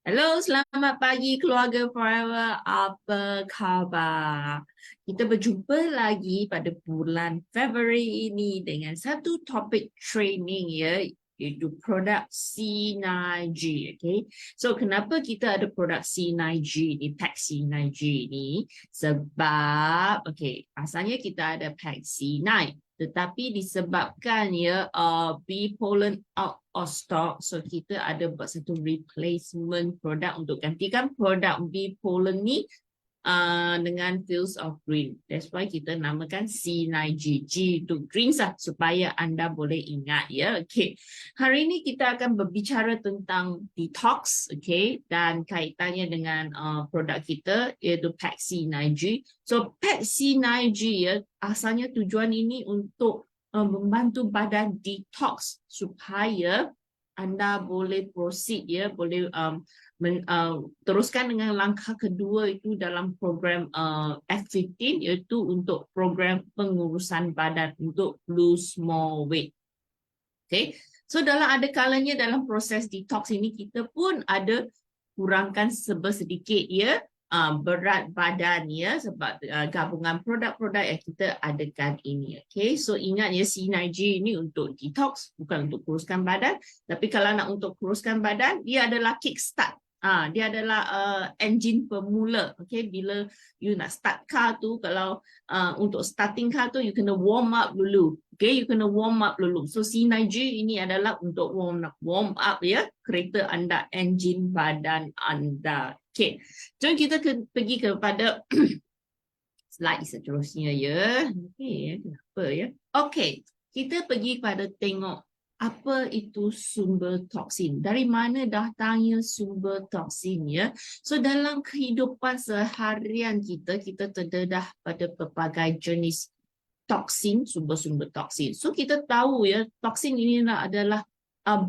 Halo, selamat pagi keluarga Forever. Apa khabar? Kita berjumpa lagi pada bulan Februari ini dengan satu topik training ya, iaitu produk C9G. Okay? So, kenapa kita ada produk C9G ni, pack C9G ni? Sebab, okay, asalnya kita ada pack C9. Tetapi disebabkan ya B pollen out of stock, so kita ada buat satu replacement produk untuk gantikan produk B pollen ni dengan Fields of Green. That's why kita namakan C9G. G untuk green sah, supaya anda boleh ingat ya. Okay. Hari ini kita akan berbicara tentang detox, okay, dan kaitannya dengan produk kita iaitu pack C9G. So pack C9G ya, asalnya tujuan ini untuk membantu badan detox supaya anda boleh proceed ya, boleh teruskan dengan langkah kedua itu dalam program F15, iaitu untuk program pengurusan badan untuk lose more weight. Okay, so dalam ada kalanya dalam proses detox ini kita pun ada kurangkan sedikit ya berat badan ya, sebab gabungan produk-produk yang kita adakan ini. Okay, so ingat ya, C9G ini untuk detox, bukan untuk kuruskan badan. Tapi kalau nak untuk kuruskan badan, dia adalah kickstart. Dia adalah engine pemula. Okay, bila you nak start car tu, kalau untuk starting car tu, you kena warm up dulu. Okay, you kena warm up dulu. So C9G ini adalah untuk warm up ya kereta anda, engine badan anda. Okay, jom kita pergi kepada slide seterusnya ya. Okay, kenapa ya? Okay, kita pergi pada tengok apa itu sumber toksin. Dari mana datangnya sumber toksin ya? So dalam kehidupan seharian kita terdedah pada pelbagai jenis toksin, sumber-sumber toksin. So kita tahu ya, toksin ini adalah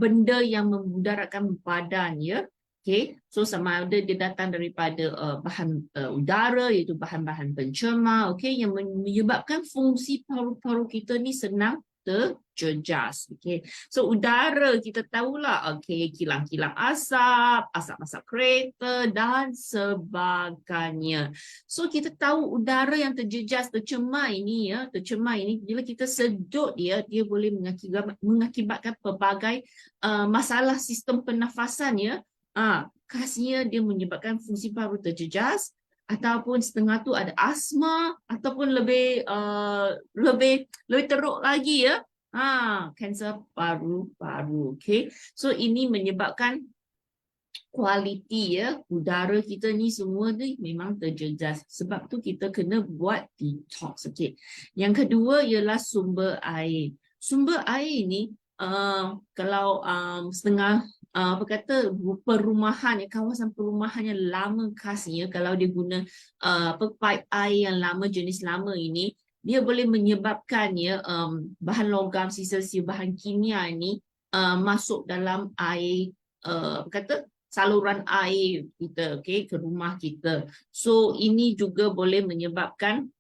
benda yang memudaratkan badan ya. Okay, so sama ada dia datang daripada bahan udara, iaitu bahan-bahan pencemar, okay, yang menyebabkan fungsi paru-paru kita ni senang terjejas. Okay, so udara kita tahulah, okay, kilang-kilang asap, asap-asap kereta dan sebagainya. So kita tahu udara yang terjejas, tercemar ini ya, tercemar ini bila kita sedut dia boleh mengakibatkan pelbagai masalah sistem pernafasan ya. Khasnya dia menyebabkan fungsi paru terjejas, ataupun setengah tu ada asma, ataupun lebih teruk lagi ya, kanser paru-paru. Okay, so ini menyebabkan kualiti ya udara kita ni semua ni memang terjejas. Sebab tu kita kena buat detox. Okay, yang kedua ialah sumber air. Sumber air ni kalau setengah apa kata perumahan ya, kawasan perumahan yang lama khasnya, kalau dia guna pipe air yang lama, jenis lama ini, dia boleh menyebabkan ya bahan logam, sisa-sisa bahan kimia ini masuk dalam air, apa kata saluran air kita, okay, ke rumah kita. So ini juga boleh menyebabkan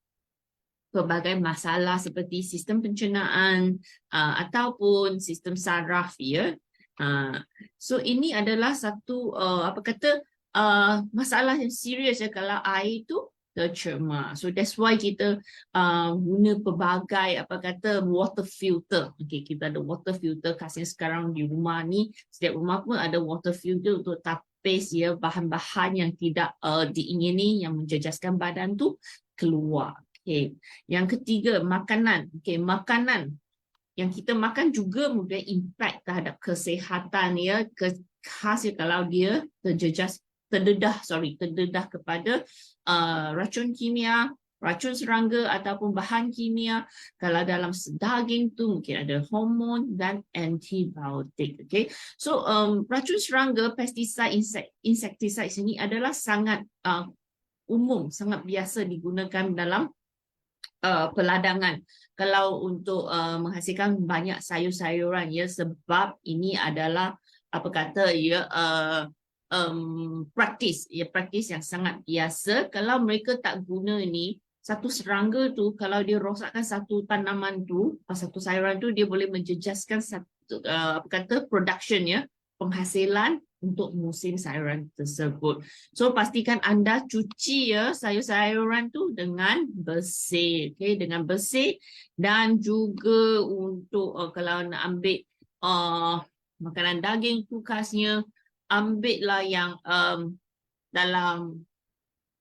pelbagai masalah seperti sistem pencernaan ataupun sistem saraf ya. So ini adalah satu apa kata masalah yang serius ya kalau air itu tercemar. So that's why kita guna pelbagai apa kata water filter. Okay, kita ada water filter khasnya sekarang di rumah ni, setiap rumah pun ada water filter untuk tapis ya bahan-bahan yang tidak diingini yang menjejaskan badan tu keluar. Okay, yang ketiga makanan. Okay, makanan yang kita makan juga memberi impact terhadap kesihatan ya, khasnya kalau dia terdedah kepada racun kimia, racun serangga ataupun bahan kimia. Kalau dalam daging tu mungkin ada hormon dan antibiotik. Okay, so racun serangga, pesticide, insecticide ini adalah sangat umum, sangat biasa digunakan dalam peladangan kalau untuk menghasilkan banyak sayur-sayuran ya, sebab ini adalah apa kata ya praktis yang sangat biasa. Kalau mereka tak guna ni, satu serangga tu kalau dia rosakkan satu tanaman tu, satu sayuran tu, dia boleh menjejaskan satu apa kata production ya, penghasilan untuk musim sayuran tersebut. So pastikan anda cuci ya sayur-sayuran tu dengan bersih, okay? Dengan bersih, dan juga untuk kalau nak ambil makanan daging tu khasnya, ambillah yang dalam,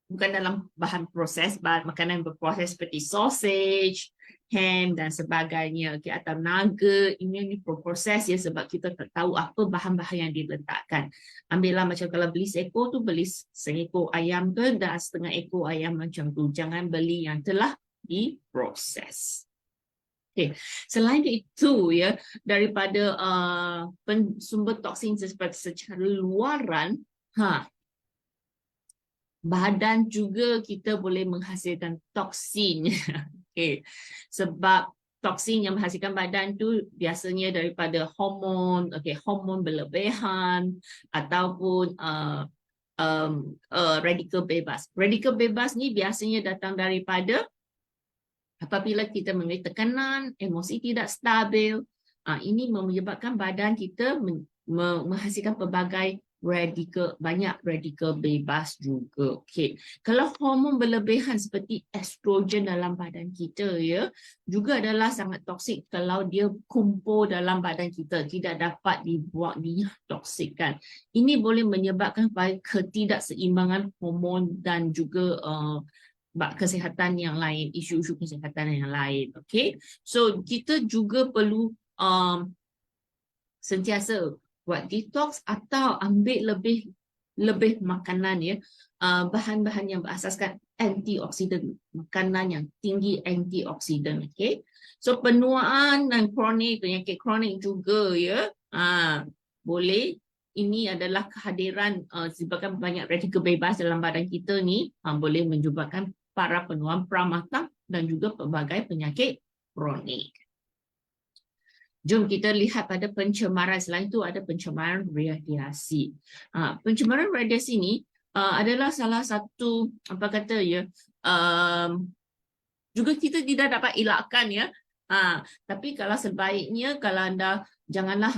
bukan dalam bahan proses, makanan berproses seperti sausage, ham dan sebagainya, okay, atau nugget. Ini proses ya, sebab kita tak tahu apa bahan-bahan yang diletakkan. Ambillah macam kalau beli seekor tu, beli seekor ayam ke dan setengah ekor ayam macam tu. Jangan beli yang telah diproses. Okay. Selain itu ya, daripada sumber toksin secara luaran, badan juga kita boleh menghasilkan toksin. Okay. Sebab toksin yang menghasilkan badan tu biasanya daripada hormon, hormon berlebihan ataupun radikal bebas. Radikal bebas ni biasanya datang daripada apabila kita memiliki tekanan, emosi tidak stabil. Ini menyebabkan badan kita menghasilkan pelbagai banyak radikal bebas juga. Okay. Kalau hormon berlebihan seperti estrogen dalam badan kita ya, juga adalah sangat toksik kalau dia kumpul dalam badan kita, tidak dapat dibuat ditoksikkan. Ini boleh menyebabkan ketidakseimbangan hormon dan juga kesihatan yang lain, isu-isu kesihatan yang lain. Okay. So kita juga perlu sentiasa buat detox atau ambil lebih makanan ya, bahan-bahan yang berasaskan antioksidan, makanan yang tinggi antioksidan. Okay. So penuaan dan penyakit kronik juga ya, boleh. Ini adalah kehadiran sebabkan banyak radikal bebas dalam badan kita ni, boleh menyebabkan para penuaan pramatang dan juga pelbagai penyakit kronik. Jom kita lihat pada pencemaran. Selain itu ada pencemaran radiasi. Pencemaran radiasi ni adalah salah satu juga kita tidak dapat elakkan ya. Tapi kalau sebaiknya kalau anda janganlah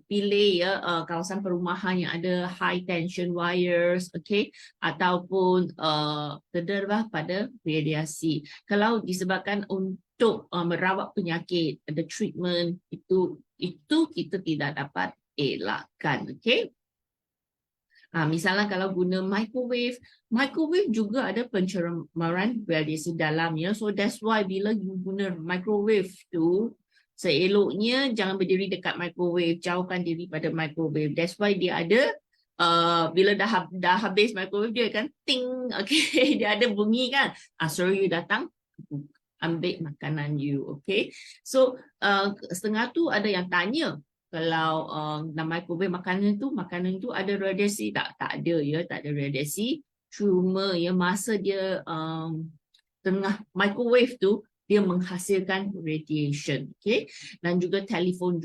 pilih ya kawasan perumahan yang ada high tension wires, okay, ataupun terdedah pada radiasi. Kalau disebabkan untuk merawat penyakit, ada treatment, itu kita tidak dapat elakkan, okay. Misalnya kalau guna microwave juga ada pencemaran radiasi dalamnya. So that's why bila you guna microwave tu, seeloknya jangan berdiri dekat microwave, jauhkan diri pada microwave. That's why dia ada bila dah habis microwave dia kan ting, okay, dia ada bunyi kan. Suruh you datang ambil makanan you, okay. So setengah tu ada yang tanya, kalau nak microwave makanan tu ada radiasi tak? Tak ada ya, tak ada radiasi. Cuma ya masa dia tengah microwave tu dia menghasilkan radiation, okay. Dan juga telefon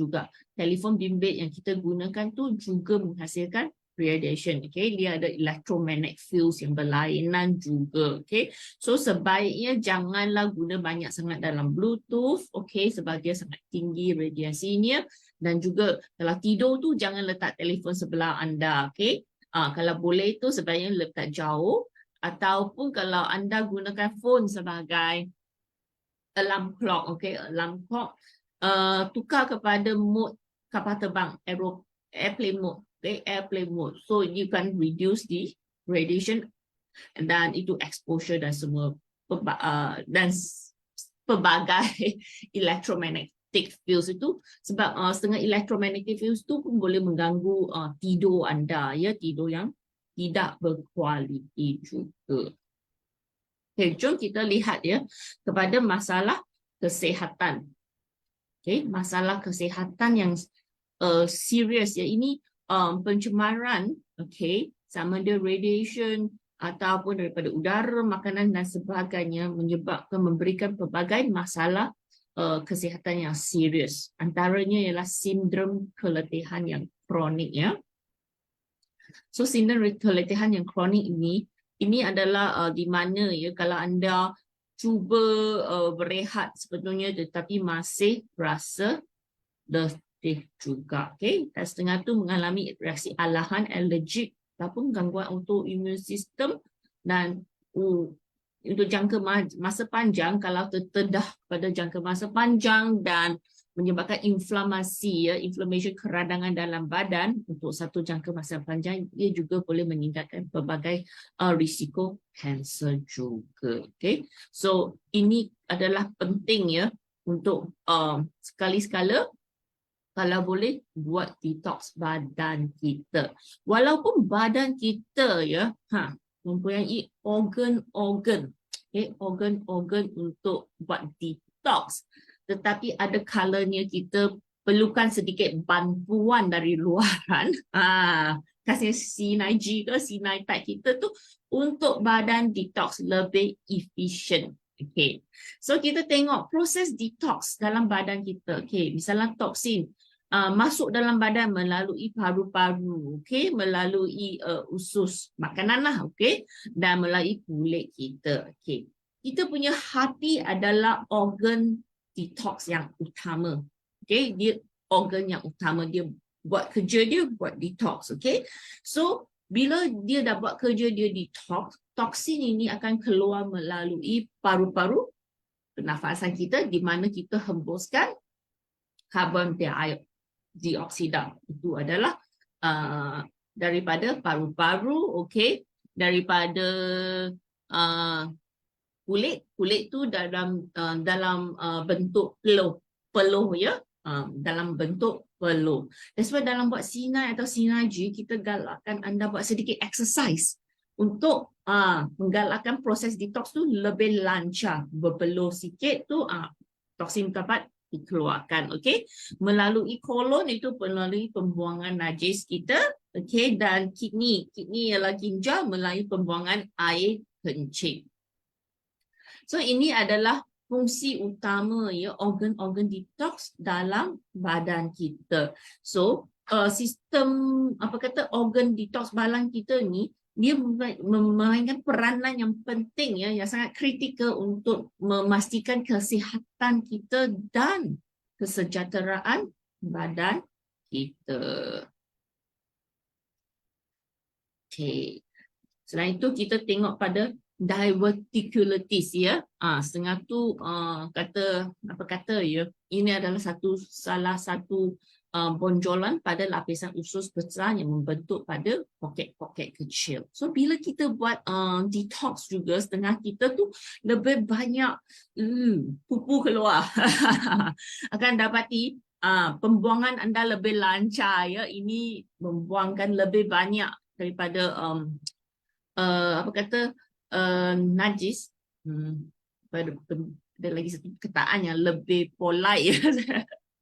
bimbit yang kita gunakan tu juga menghasilkan radiation, okay. Dia ada electromagnetic fields yang berlainan juga, okay. So sebaiknya janganlah guna banyak sangat dalam Bluetooth, okay, sebab dia sangat tinggi radiasinya. Dan juga kalau tidur tu jangan letak telefon sebelah anda, okay. Kalau boleh tu sebaiknya letak jauh, ataupun kalau anda gunakan phone sebagai alarm clock, okay, alarm clock, tukar kepada mode kapal terbang, airplane mode, okay, airplane mode. So you can reduce the radiation dan itu exposure dan semua dan pelbagai electromagnetic fields itu, sebab setengah electromagnetic fields itu pun boleh mengganggu tidur anda ya, tidur yang tidak berkualiti juga. Okay, jom kita lihat ya kepada masalah kesihatan. Okay, masalah kesihatan yang serius ya, ini pencemaran, okay, sama ada radiation ataupun daripada udara, makanan dan sebagainya, menyebabkan memberikan pelbagai masalah kesihatan yang serius. Antaranya ialah sindrom keletihan yang kronik ya. So sindrom keletihan yang kronik ini adalah di mana ya kalau anda cuba berehat sebetulnya tetapi masih rasa juga. Okay? Dan setengah tu mengalami reaksi alahan, alergik ataupun gangguan autoimun sistem. Dan untuk jangka masa panjang, kalau terdedah pada jangka masa panjang dan menyebabkan inflamasi, ya, inflammation keradangan dalam badan untuk satu jangka masa panjang, dia juga boleh meningkatkan pelbagai risiko kanser juga. Okay? So ini adalah penting, ya, untuk sekali-sekala kalau boleh buat detox badan kita. Walaupun badan kita, ya, mempunyai organ-organ, okay, organ-organ untuk buat detox, tetapi ada kalanya kita perlukan sedikit bantuan dari luaran, kasih Sinai-G ke Sinai-Tide kita tu untuk badan detox lebih efisien. Okay, so kita tengok proses detox dalam badan kita. Okay, misalnya toksin masuk dalam badan melalui paru-paru, okay, melalui usus makanan lah, okay, dan melalui kulit kita. Okay, kita punya hati adalah organ detox yang utama. Okay, dia organ yang utama, dia buat kerja dia buat detox. Okay, so bila dia dah buat kerja dia detox, toksin ini akan keluar melalui paru-paru pernafasan kita, di mana kita hembuskan karbon dioksida. Itu adalah daripada paru-paru, okay, daripada kulit tu dalam bentuk peluh, ya, dalam bentuk peluh. Dan sebab dalam buat Sinai atau Sinai-G, kita galakkan anda buat sedikit exercise untuk menggalakkan proses detox tu lebih lancar. Berpeluh sikit tu toksin dapat dikeluarkan, okay, melalui kolon, itu melalui pembuangan najis kita, okay, dan kidney ialah ginjal melalui pembuangan air kencing. So ini adalah fungsi utama, ya, organ-organ detox dalam badan kita. So sistem organ detox badan kita ni, dia memainkan peranan yang penting, ya, yang sangat kritikal untuk memastikan kesihatan kita dan kesejahteraan badan kita. Okay. Selain itu kita tengok pada diverticulitis, ya. Setengah tu kata ya, ini adalah salah satu bonjolan pada lapisan usus besar yang membentuk pada poket-poket kecil. So bila kita buat detox juga, setengah kita tu lebih banyak pupu keluar. Akan dapati pembuangan anda lebih lancar, ya. Ini membuangkan lebih banyak daripada najis. Ada lagi satu kataan yang lebih polite,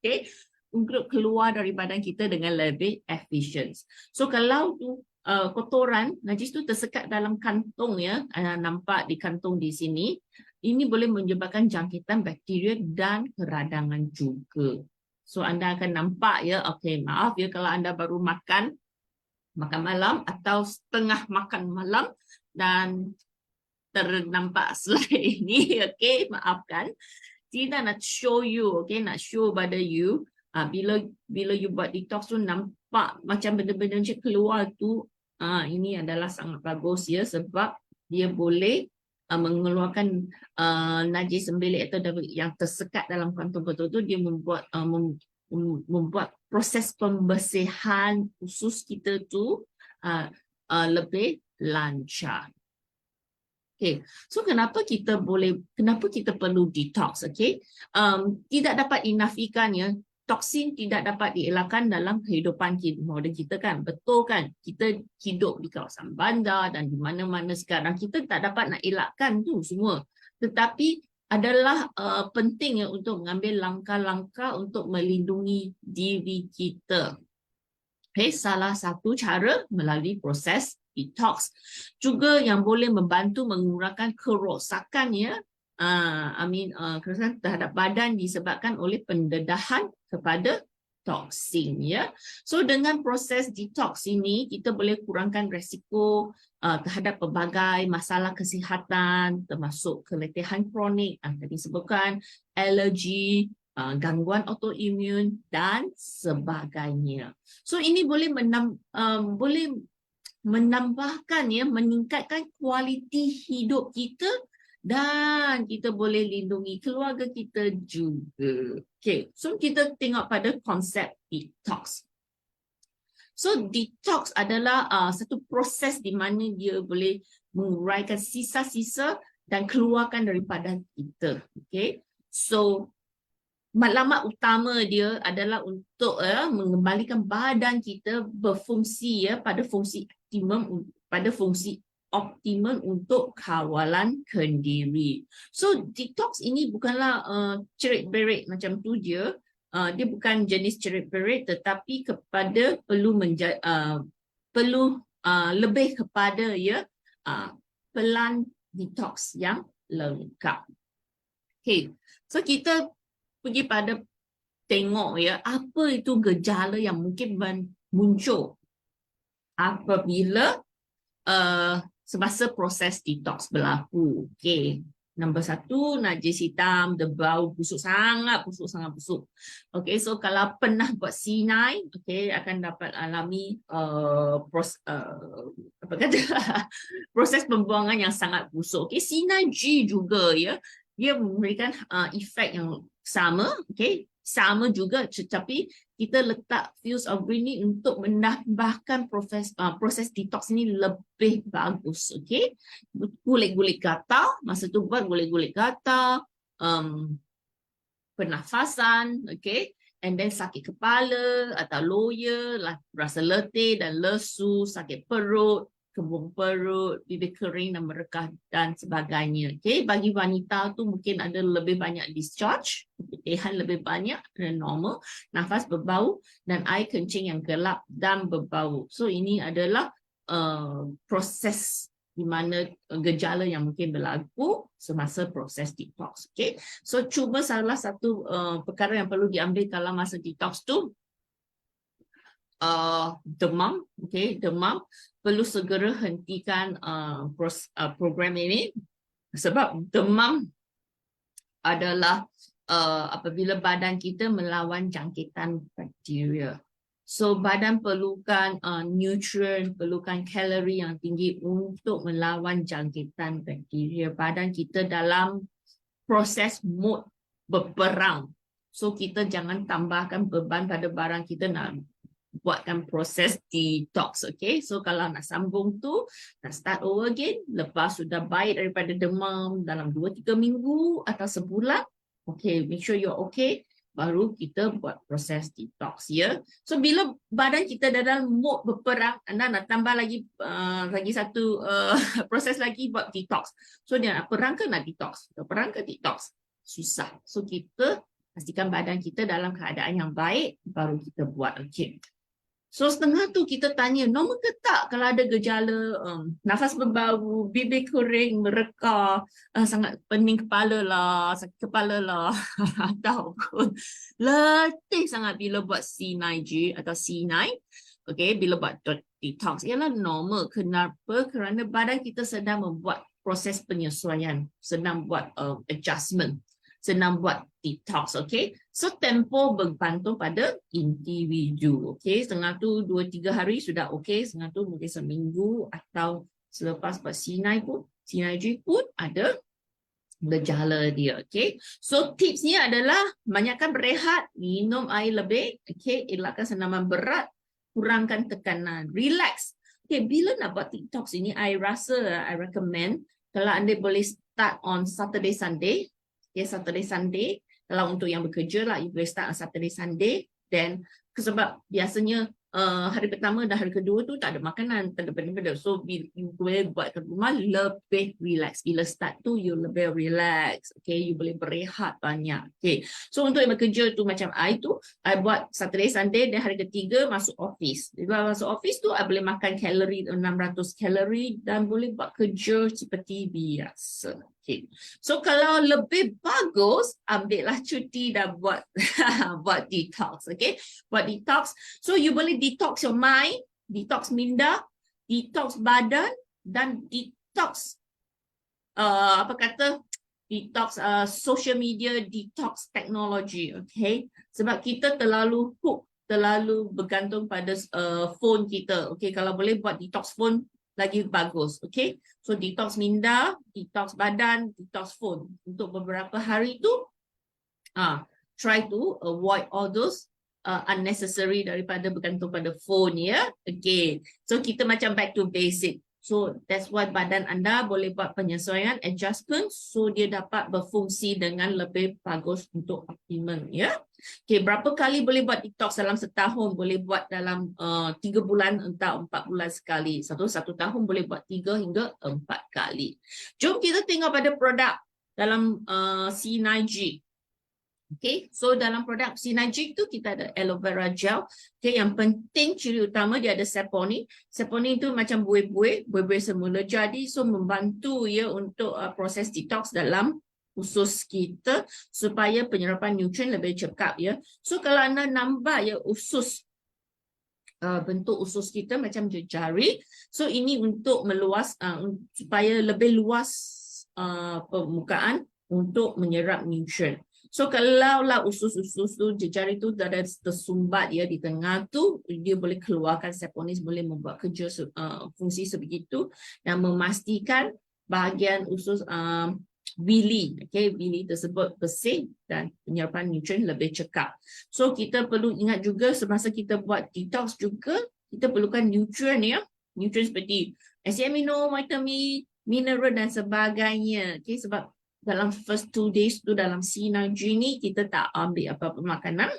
okay, untuk keluar dari badan kita dengan lebih efisien. So kalau tu kotoran najis tu tersekat dalam kantung, ya, nampak di kantung di sini, ini boleh menyebabkan jangkitan bakteria dan keradangan juga. So anda akan nampak, ya, okay, maaf, ya, kalau anda baru makan malam atau setengah makan malam dan ternampak slide ini, okay, maafkan. Tidak nak show you, okay, nak show pada you, bila you buat detox tu nampak macam benda-benda macam keluar tu, ini adalah sangat bagus, ya, sebab dia boleh mengeluarkan najis sembelit atau yang tersekat dalam kantung-kantung tu. Dia membuat proses pembersihan usus kita tu lebih lancar. Okay, so kenapa kita perlu detox? Okay, tidak dapat dinafikan, ya, toksin tidak dapat dielakkan dalam kehidupan moden kita, kan, betul kan? Kita hidup di kawasan bandar dan di mana-mana sekarang, kita tak dapat nak elakkan tu semua. Tetapi adalah penting, ya, untuk mengambil langkah-langkah untuk melindungi diri kita. Okay, salah satu cara melalui proses detox juga yang boleh membantu mengurangkan kerosakan, ya, kerosakan terhadap badan disebabkan oleh pendedahan kepada toksin, ya. So dengan proses detox ini kita boleh kurangkan resiko terhadap pelbagai masalah kesihatan, termasuk keletihan kronik, tadi sebutkan alergi, gangguan autoimun dan sebagainya. So ini boleh boleh menambahkan ya, meningkatkan kualiti hidup kita dan kita boleh lindungi keluarga kita juga. Okay, so kita tengok pada konsep detox. So detox adalah satu proses di mana dia boleh menguraikan sisa-sisa dan keluarkan daripada kita. Okay, so matlamat utama dia adalah untuk mengembalikan badan kita berfungsi pada fungsi optimum untuk kawalan kendiri. So detox ini bukanlah cerit-berit macam tu je. Dia bukan jenis cerit-berit tetapi perlu lebih kepada pelan detox yang lengkap. Okay, so kita pergi pada tengok apa itu gejala yang mungkin muncul apabila semasa proses detox berlaku. Okay. Nombor 1, najis hitam, bau busuk, sangat busuk. Okay, so kalau pernah buat C9, okay, akan dapat alami proses pembuangan yang sangat busuk. Okay, C9G juga dia memberikan efek yang sama, okay, sama juga, tetapi kita letak fuse of green ni untuk menambahkan proses detox ni lebih bagus, okay. Gulik-gulik gatal, masa tu buat gulik-gulik gatal, pernafasan, okay, and then sakit kepala atau loya, rasa letih dan lesu, sakit perut, kembung perut, bibir kering dan merekah dan sebagainya. Okay, bagi wanita tu mungkin ada lebih banyak discharge, keputihan lebih banyak dan normal, nafas berbau dan air kencing yang gelap dan berbau. So ini adalah proses di mana gejala yang mungkin berlaku semasa proses detox. Okay, so cuba salah satu perkara yang perlu diambil kalau masa detox tu demam, okay, demam, perlu segera hentikan program ini sebab demam adalah apabila badan kita melawan jangkitan bakteria. So badan perlukan nutrien, perlukan kalori yang tinggi untuk melawan jangkitan bakteria. Badan kita dalam proses mode berperang. So kita jangan tambahkan beban pada barang kita nak buatkan proses detox, okay. So kalau nak sambung tu, nak start over again, lepas sudah baik daripada demam dalam 2-3 minggu atau sebulan, okay, make sure you're okay, baru kita buat proses detox, ya. So bila badan kita dalam mode berperang, anda nak tambah lagi satu proses lagi buat detox. So dia nak perang ke nak detox? Perang ke detox? Susah. So kita pastikan badan kita dalam keadaan yang baik, baru kita buat, okay. So setengah tu kita tanya, normal ke tak kalau ada gejala nafas berbau, bibir kering, merekah, sangat pening kepala lah, sakit kepala lah, ataupun letih sangat bila buat C9G atau C9, okay, bila buat detox. Ialah normal. Kenapa? Kerana badan kita sedang membuat proses penyesuaian, sedang buat adjustment, senang buat detox, okay. So tempo bergantung pada individu, okay. Setengah tu 2-3 hari sudah okay, setengah tu mungkin seminggu atau selepas buat C9G pun ada gejala dia, okay. So tipsnya adalah banyakkan berehat, minum air lebih, okay, elakkan senaman berat, kurangkan tekanan, relax. Okay, bila nak buat detox ini, I recommend kalau anda boleh start on Saturday, Sunday. Okay, Saturday, Sunday. Kalau untuk yang bekerja lah, you boleh start on Saturday, Sunday. Then, sebab biasanya hari pertama dan hari kedua tu tak ada makanan, tak ada benda-benda. So, you boleh buat kat rumah lebih relax. Bila start tu, you lebih relax. Okay, you boleh berehat banyak. Okay, so untuk yang bekerja tu macam I tu, I buat Saturday, Sunday dan hari ketiga masuk office. Bila masuk office tu, I boleh makan kalori 600 kalori dan boleh buat kerja seperti biasa. Okay. So kalau lebih bagus, ambillah cuti dan buat buat detox, okay? Buat detox. So you boleh detox your mind, detox minda, detox badan dan detox detox social media, detox teknologi, okay? Sebab kita terlalu terlalu bergantung pada phone kita, okay? Kalau boleh buat detox phone lagi bagus, okay? So detox minda, detox badan, detox phone untuk beberapa hari tu, try to avoid all those unnecessary daripada bergantung pada phone, ya. Okay, so kita macam back to basic. So that's why badan anda boleh buat penyesuaian, adjustment, so dia dapat berfungsi dengan lebih bagus untuk optimum, ya. Okay, berapa kali boleh buat detox dalam setahun? Boleh buat dalam 3 bulan atau 4 bulan sekali. Satu tahun boleh buat 3 hingga 4 kali. Jom kita tengok pada produk dalam C9G. Okay, so dalam produk Synergic tu kita ada aloe vera gel. Okay, yang penting ciri utama dia ada saponin. Saponin tu macam buih-buih semula jadi, so membantu ya untuk proses detox dalam usus kita supaya penyerapan nutrien lebih cepat, ya. So kalau anda nampak ya usus, bentuk usus kita macam jari, so ini untuk meluas supaya lebih luas permukaan untuk menyerap nutrien. So kalaulah usus-usus tu, jari tu ada tersumbat ya di tengah tu, dia boleh keluarkan saponin, boleh membuat kerja fungsi sebegitu dan memastikan bahagian usus bili, okay, bili tersebut bersih dan penyerapan nutrien lebih cepat. So kita perlu ingat juga semasa kita buat detox juga, kita perlukan nutrien, ya, nutrien seperti asid amino, vitamin, mineral dan sebagainya. Okay, sebab dalam first 2 days tu dalam C9G ni kita tak ambil apa-apa makanan.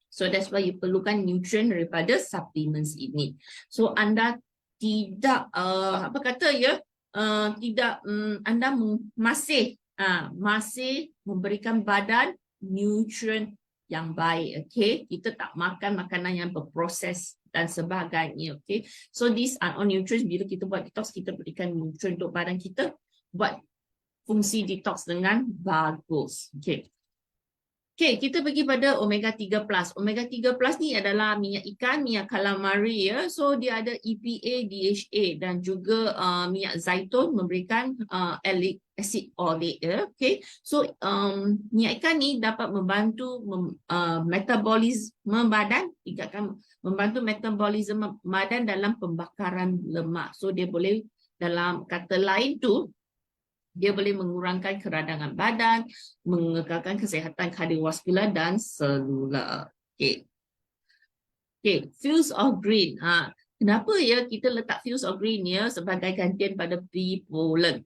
So that's why you perlukan nutrien daripada supplements ini. So anda tidak anda masih memberikan badan nutrien yang baik, okay? Kita tak makan makanan yang berproses dan sebagainya, okay? So these are all nutrients. Bila kita buat detox, kita berikan nutrien untuk badan kita buat fungsi detox dengan bagus. Okay. Okay, kita pergi pada omega 3 plus. Omega 3 plus ni adalah minyak ikan, minyak calamari, ya. So dia ada EPA, DHA dan juga minyak zaitun memberikan acid oleic, ya. Okay. So minyak ikan ni dapat membantu metabolisme badan, membantu metabolisme badan dalam pembakaran lemak. So dia boleh, dalam kata lain tu, dia boleh mengurangkan keradangan badan, mengekalkan kesihatan kardiovaskular dan selular. Okay. Okay, Fields of Green. Kenapa ya kita letak Fields of Green ya sebagai gantian pada bee pollen?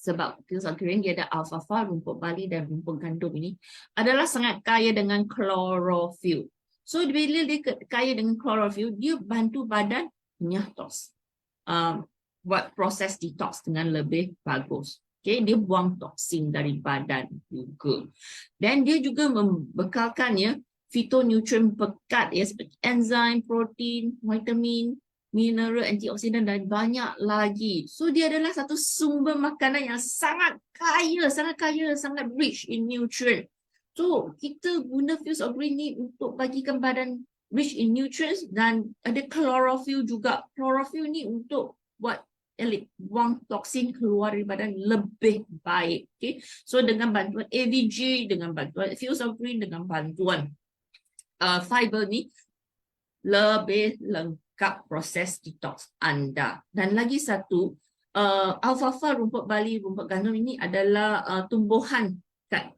Sebab Fields of Green dia ada alfalfa, rumput Bali dan rumput gandum ini adalah sangat kaya dengan chlorophyll. So bila dia kaya dengan chlorophyll, dia bantu badan menyahtos. Buat proses detox dengan lebih bagus. Okay, dia buang toksin dari badan juga. Dan dia juga membekalkan ya fitonutrien pekat ya seperti enzim, protein, vitamin, mineral, antioksidan dan banyak lagi. So dia adalah satu sumber makanan yang sangat kaya, sangat rich in nutrient. So kita guna Fields of Green ni untuk bagikan badan rich in nutrients dan ada chlorophyll juga. Chlorophyll ni untuk buat buang toksin keluar dari badan lebih baik. Okay? So dengan bantuan AVG, dengan bantuan Fields of Green, dengan bantuan fiber ni lebih lengkap proses detox anda. Dan lagi satu, alfalfa, rumput Bali, rumput gandum ini adalah tumbuhan kat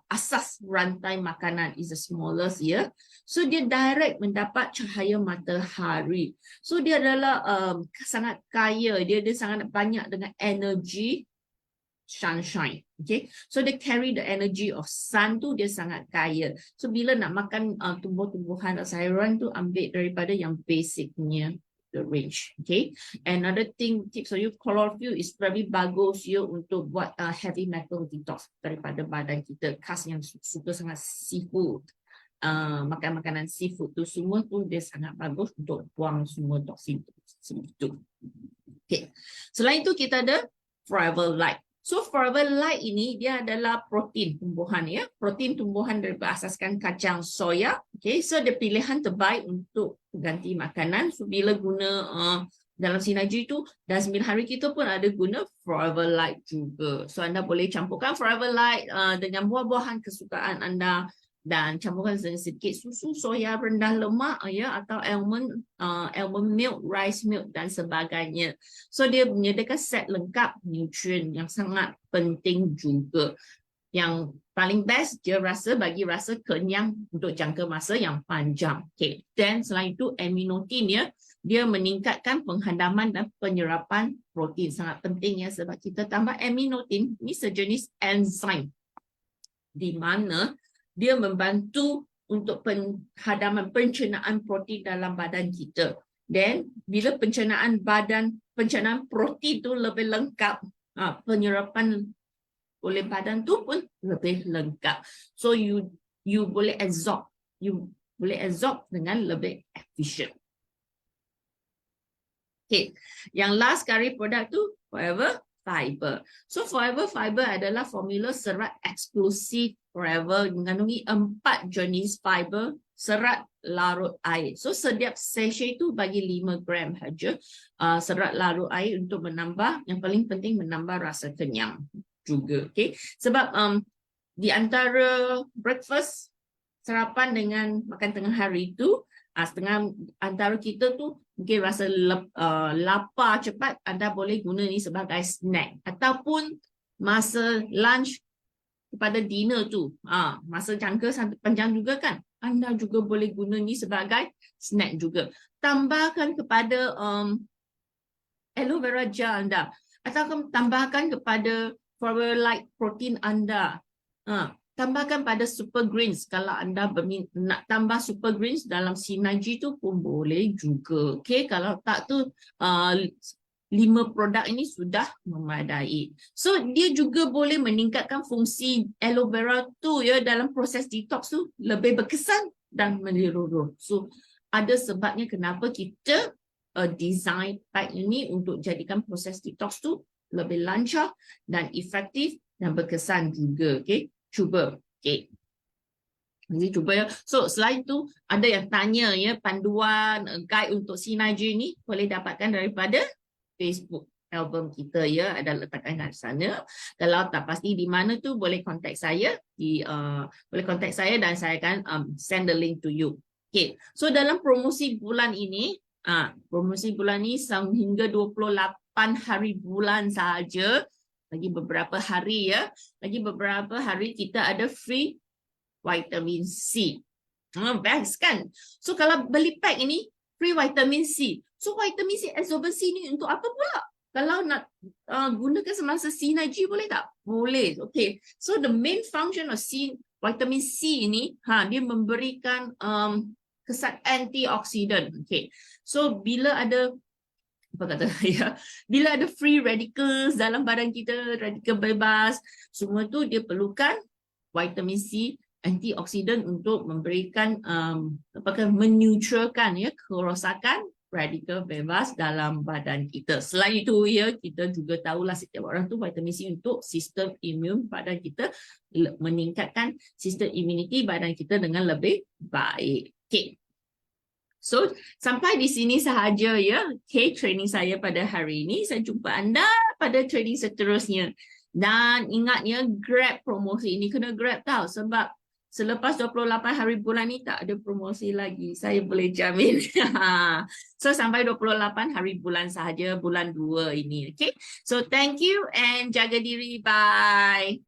asas rantai makanan, is the smallest, ya. So dia direct mendapat cahaya matahari. So dia adalah sangat kaya, dia sangat banyak dengan energy sunshine. Okay, so they carry the energy of sun tu, dia sangat kaya. So bila nak makan tumbuh-tumbuhan atau sayuran tu, ambil daripada yang basicnya, the range. Okay, another thing, tips for you, chlorophyll is very bagus ya untuk buat heavy metal detox daripada badan kita. Khas yang suka sangat seafood, makan makanan seafood tu semua tu dia sangat bagus untuk buang semua toksin itu. Okay, selain itu kita ada Forever Light. So Forever Light ini dia adalah protein tumbuhan ya, protein tumbuhan berasaskan kacang soya. Okay, so dia pilihan terbaik untuk ganti makanan. So bila guna dalam sinergi tu dah 9 hari kita pun ada guna Forever Light juga. So anda boleh campurkan Forever Light dengan buah-buahan kesukaan anda dan campurkan dengan sedikit susu soya rendah lemak ya atau almond milk, rice milk dan sebagainya. So dia menyediakan set lengkap nutrien yang sangat penting juga. Yang paling best dia bagi rasa kenyang untuk jangka masa yang panjang. Okay. Dan selain itu aminotin ya, dia meningkatkan penghadaman dan penyerapan protein. Sangat penting ya sebab kita tambah aminotin, ini sejenis enzim di mana dia membantu untuk penghadaman pencernaan protein dalam badan kita. Dan bila pencernaan protein tu lebih lengkap, penyerapan oleh badan tu pun lebih lengkap. So you boleh absorb dengan lebih efisien. Okay, yang last kali produk tu Forever Fiber. So Forever Fiber adalah formula serat eksklusif Forever mengandungi 4 jenis fiber serat larut air. So setiap sachet itu bagi 5 gram saja serat larut air untuk menambah, yang paling penting menambah rasa kenyang juga. Okay, sebab di antara breakfast, sarapan dengan makan tengah hari itu, setengah antara kita tu mungkin rasa lapar cepat, anda boleh guna ni sebagai snack ataupun masa lunch kepada dinner tu, masa jangka panjang juga kan, anda juga boleh guna ni sebagai snack juga. Tambahkan kepada aloe vera gel anda atau tambahkan kepada Forever Light protein anda. Tambahkan pada super greens kalau anda nak tambah super greens dalam sinergi tu pun boleh juga. Okay, kalau tak tu 5 produk ini sudah memadai. So dia juga boleh meningkatkan fungsi aloe vera tu ya dalam proses detox tu lebih berkesan dan menyeluruh. So ada sebabnya kenapa kita design pack ini untuk jadikan proses detox tu lebih lancar dan efektif dan berkesan juga. Okay, cuba. Okay, jadi cuba ya. So selain tu ada yang tanya ya, panduan guide untuk sinergi ni boleh dapatkan daripada Facebook album kita ya, ada letakkan kat sana. Kalau tak pasti di mana tu boleh contact saya dan saya akan send the link to you. Okay, so dalam promosi bulan ini hingga 28 hari bulan saja, lagi beberapa hari ya, kita ada free vitamin C. Best kan? So kalau beli pack ini free vitamin C. So vitamin C absorbency ni untuk apa pula? Kalau nak gunakan semasa sinergi boleh tak? Boleh. Okay. So the main function of vitamin C ini, dia memberikan kesan antioksidan. Okay. So bila ada bila ada free radicals dalam badan kita, radikal bebas, semua tu dia perlukan vitamin C antioksidan untuk memberikan menetralkan ya kerosakan radikal bebas dalam badan kita. Selain itu ya, kita juga tahulah setiap orang tu vitamin C untuk sistem imun badan kita, meningkatkan sistem immunity badan kita dengan lebih baik. Okay. So, sampai di sini sahaja ya, okay, training saya pada hari ini. Saya jumpa anda pada training seterusnya. Dan ingat ya, grab promosi ini. Kena grab tau sebab selepas 28 hari bulan ni tak ada promosi lagi. Saya boleh jamin. So, sampai 28 hari bulan sahaja, bulan 2 ini. Okay, so thank you and jaga diri. Bye.